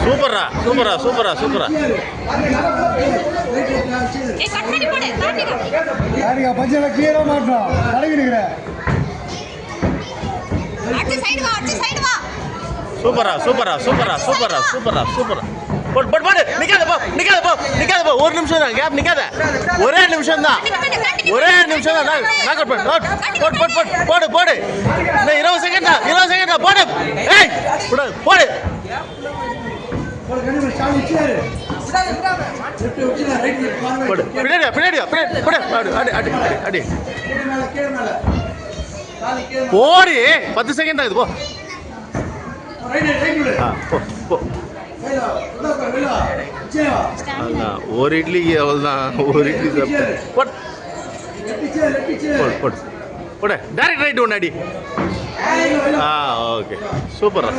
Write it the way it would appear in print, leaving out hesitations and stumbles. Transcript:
சூப்பரா சூப்பரா சூப்பரா சூப்பரா பச்சையில கீழே மாட்டோம் கலகிடுகிற சூப்பரா சூப்பரா சூப்பரா சூப்பரா சூப்பரா சூப்பரா போடு போடு போடு நிக்காத போ நிக்காத போ நிக்காத போ ஒரு நிமிஷம் தான் கேப் நிக்காத ஒரே நிமிஷம் தான் நாக் அவுட் பண்ணு போடு போடு போடு போடு போடு இன்னும் 20 செகண்ட் தான் போடு ஏய் போடு போடு போடு பின்னாடியா போடு அடி அடி அடி போடு 10 செகண்ட் தான் இது போ போ ஒரு இட்லிக்கு அவ்வளோதான் ஒரு இட்லி போடு போடு போடு டேரக்ட் ரைட் ஒன்று அடி ஓகே சூப்பரா